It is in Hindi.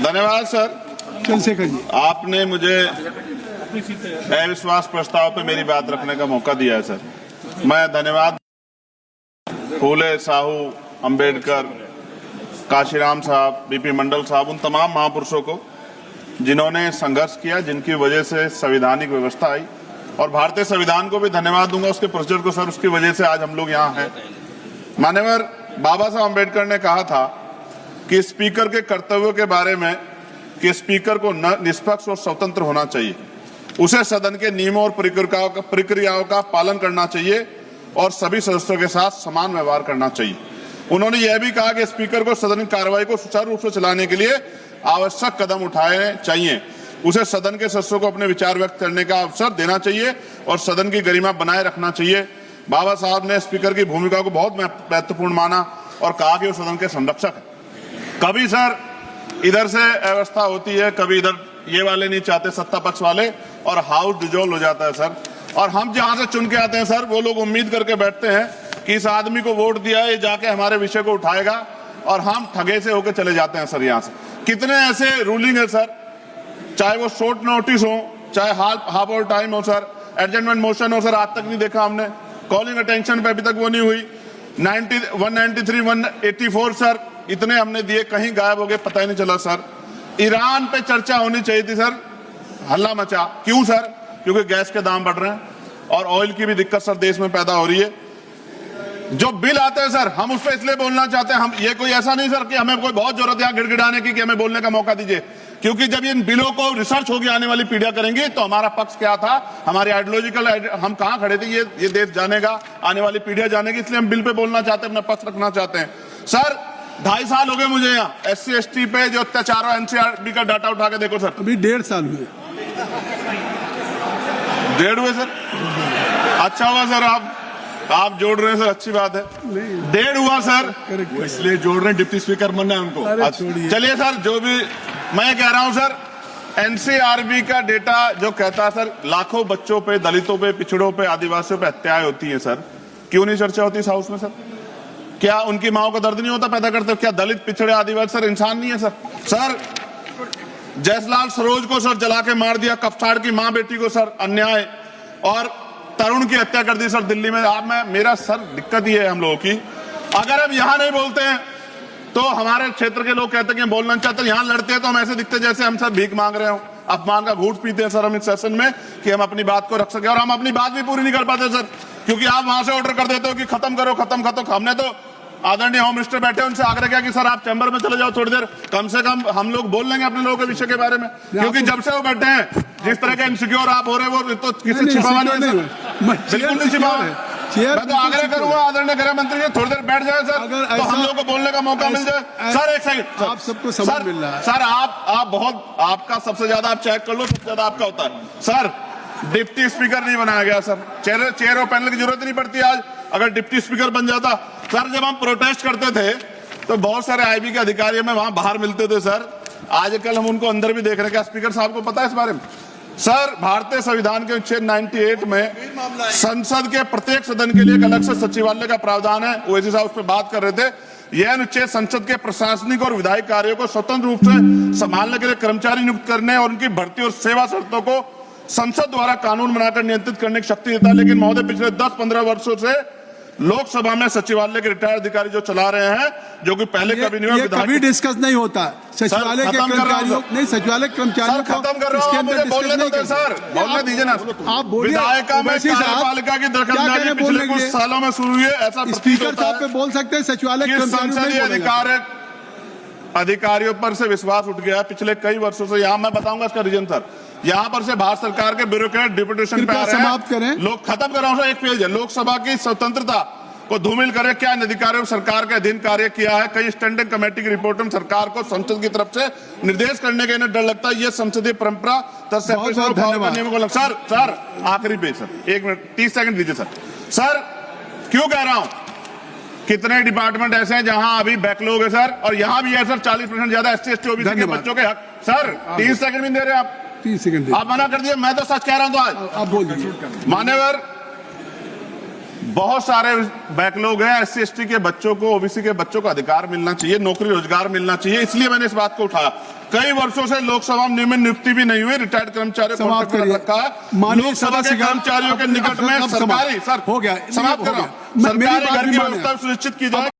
धन्यवाद सर। चंद्रशेखर जी, आपने मुझे अविश्वास प्रस्ताव पे मेरी बात रखने का मौका दिया है सर। मैं धन्यवाद फूले, साहू, अंबेडकर, काशीराम साहब, बीपी मंडल साहब, उन तमाम महापुरुषों को जिन्होंने संघर्ष किया, जिनकी वजह से संवैधानिक व्यवस्था आई, और भारतीय संविधान को भी धन्यवाद दूंगा उसके प्रोसीजर को सर, उसकी वजह से आज हम लोग यहाँ हैं। माननीय बाबा साहब अंबेडकर ने कहा था कि स्पीकर के कर्तव्यों के बारे में कि स्पीकर को निष्पक्ष और स्वतंत्र होना चाहिए, उसे सदन के नियमों और प्रक्रियाओं का पालन करना चाहिए और सभी सदस्यों के साथ समान व्यवहार करना चाहिए। उन्होंने यह भी कहा कि स्पीकर को सदन की कार्रवाई को सुचारू रूप से चलाने के लिए आवश्यक कदम उठाने चाहिए, उसे सदन के सदस्यों को अपने विचार व्यक्त करने का अवसर देना चाहिए और सदन की गरिमा बनाए रखना चाहिए। बाबा साहब ने स्पीकर की भूमिका को बहुत महत्वपूर्ण माना और कहा कि वो सदन के संरक्षक है। कभी सर इधर से अव्यवस्था होती है, कभी इधर ये वाले नहीं चाहते, सत्ता पक्ष वाले, और हाउस डिजोल्व हो जाता है सर। और हम जहां से चुन के आते हैं सर, वो लोग उम्मीद करके बैठते हैं कि इस आदमी को वोट दिया, ये जाके हमारे विषय को उठाएगा, और हम ठगे से होकर चले जाते हैं सर। यहाँ से कितने ऐसे रूलिंग है सर, चाहे वो शॉर्ट नोटिस हो, चाहे हाफ आवर टाइम हो सर, एडजमेंट मोशन हो सर, आज तक नहीं देखा हमने। कॉलिंग अटेंशन पे अभी तक वो नहीं हुई। 193, 184 सर, इतने हमने दिए, कहीं गायब हो गए, पता ही नहीं चला सर। ईरान पे चर्चा होनी चाहिए थी सर, हल्ला मचा। क्यों सर? क्योंकि गैस के दाम बढ़ रहे हैं और ऑयल की भी दिक्कत सर देश में पैदा हो रही है। जो बिल आते हैं सर, हम उस पर इसलिए बोलना चाहते हैं, हम ये कोई ऐसा नहीं सर कि हमें कोई बहुत जरूरत है गिड़गिड़ाने की कि हमें बोलने का मौका दीजिए, क्योंकि जब इन बिलों को रिसर्च होगी आने वाली पीढ़ियां करेंगी तो हमारा पक्ष क्या था, हमारी आइडियोलॉजिकल हम कहां खड़े थे, ये देश जानेगा, आने वाली पीढ़ियां जानेगी, इसलिए हम बिल पे बोलना चाहते हैं, अपना पक्ष रखना चाहते हैं। सर 2.5 साल हो गए मुझे यहाँ SC ST पे जो अत्याचार हो, NCRB का डाटा उठा के देखो सर, अभी 1.5 साल हुए। 1.5 हुए सर। अच्छा हुआ सर आप जोड़ रहे हैं सर, अच्छी बात है। 1.5 हुआ सर, इसलिए जोड़ रहे हैं, डिप्टी स्पीकर बनना है उनको। चलिए सर, जो भी मैं कह रहा हूं सर, NCRB का डेटा जो कहता है सर, लाखों बच्चों पे, दलितों पे, पिछड़ों पे, आदिवासियों पे हत्याएं होती हैं सर, क्यों नहीं चर्चा होती इस हाउस में सर? क्या उनकी माओ का दर्द नहीं होता पैदा करते? क्या दलित, पिछड़े, आदिवासी सर इंसान नहीं है सर? सर जयसलाल सरोज को सर जला के मार दिया, कपसाड़ की मां बेटी को सर अन्याय, और तरुण की हत्या कर दी सर दिल्ली में। आप मेरा सर दिक्कत ये है हम लोगों की, अगर हम यहां नहीं बोलते हैं तो हमारे क्षेत्र के लोग कहते हैं कि बोलना चाहते हैं, यहां लड़ते हैं तो हम ऐसे दिखते जैसे हम सर भीख मांग रहे हो, अपमान का घूंट पीते हैं सर हम इस सेशन में कि हम अपनी बात को रख सके, और हम अपनी बात भी पूरी नहीं कर पाते सर, क्योंकि आप वहां से ऑर्डर कर देते हो कि खत्म करो, खत्म। हमने तो आदरणीय होम मिनिस्टर बैठे उनसे आग्रह किया कि सर आप चैम्बर में चले जाओ थोड़ी देर, कम से कम हम लोग बोल लेंगे अपने लोगों के विषय के बारे में, क्योंकि जब से वो बैठे हैं जिस तरह के इनसिक्योर आप हो रहे वो तो किसी छिपावा नहीं है, बिल्कुल नहीं छिपावा है। मैं तो आग्रह करूंगा आदरणीय गृह मंत्री जी थोड़ी देर बैठ जाए सर, तो हम लोग को बोलने का मौका मिल जाए। सर एक सेकंड, आप सबको समय मिल रहा है सर, आप बहुत, आपका सबसे ज्यादा आप चेक कर लो, सबसे ज्यादा आपका होता है सर। डिप्टी स्पीकर नहीं बनाया गया सर, चेयर और पैनल की जरूरत नहीं पड़ती आज, अगर डिप्टी स्पीकर बन जाता। सर जब हम प्रोटेस्ट करते थे तो बहुत सारे IB के अधिकारी हमें वहां बाहर मिलते थे सर, आजकल हम उनको अंदर भी देख रहे हैं। क्या स्पीकर साहब को पता है इस बारे में? सर भारतीय संविधान के अनुच्छेद 98 में संसद के प्रत्येक सदन के लिए एक अलग से सचिवालय का प्रावधान है। ओवैसी साहब उस पर बात कर रहे थे। यह अनुच्छेद संसद के प्रशासनिक और विधायी कार्यों को स्वतंत्र रूप से संभालने के लिए कर्मचारी नियुक्त करने और उनकी भर्ती और सेवा शर्तों को संसद द्वारा कानून बनाकर नियंत्रित करने की शक्ति देता है। लेकिन महोदय पिछले 10-15 वर्षों से लोकसभा में सचिवालय के रिटायर्ड अधिकारी जो चला रहे हैं, जो कि पहले कभी नहीं हुआ, कभी डिस्कस नहीं होता सचिवालय के कर्मचारियों, नहीं सचिवालय कर्मचारियों को खत्म कर रहा हूं, मुझे बोलने दो सर, बोलने दीजिए ना। आप बोलिए, विधायिका में कार्यपालिका की दखलंदाजी पिछले कुछ सालों में शुरू हुई है, ऐसा स्पीकर साहब पे बोल सकते हैं, सचिवालय संसदीय अधिकारियों पर से विश्वास उठ गया पिछले कई वर्षों से। यहाँ मैं बताऊंगा इसका रीजन सर, यहाँ पर से भारत सरकार के ब्यूरोक्रेट डिप्यूटेशन पे आ रहे हैं। समाप्त करें। लोग खत्म कर रहा हूं सर, एक पेज है। लोकसभा की स्वतंत्रता को धूमिल करे, क्या इन अधिकारियों सरकार के अधीन कार्य किया है? कई स्टैंडिंग कमेटी की रिपोर्ट में सरकार को संसद की तरफ से निर्देश करने का इन्हें डर लगता है। ये संसदीय परंपरा सर आखिरी पेज सर, 1 मिनट 30 सेकंड दीजिए सर। सर क्यों कह रहा हूं, कितने डिपार्टमेंट ऐसे हैं जहां अभी बैकलॉग है सर, और यहां भी है सर 40% ज्यादा SC ST OBC के बच्चों के हक। सर 30 सेकंड भी दे रहे आप, 30 सेकंड आप मना कर दिए। मैं तो सच कह रहा हूं, तो आज आप बोल दीजिए। मान्यवर बहुत सारे बैकलॉग हैं, SC ST के बच्चों को, OBC के बच्चों को अधिकार मिलना चाहिए, नौकरी रोजगार मिलना चाहिए, इसलिए मैंने इस बात को उठाया। कई वर्षों से लोकसभा में नियुक्ति भी नहीं हुई, रिटायर्ड कर्मचारियों को समाप्त कॉन्ट्रैक्ट करिए। रखा है। माननीय लोकसभा के कर्मचारियों के निकट में सरकारी, सर हो गया, समाप्त कर रहा हूं, मेरी सरकारी बात घर भी की माने। व्यवस्था सुनिश्चित की जाए।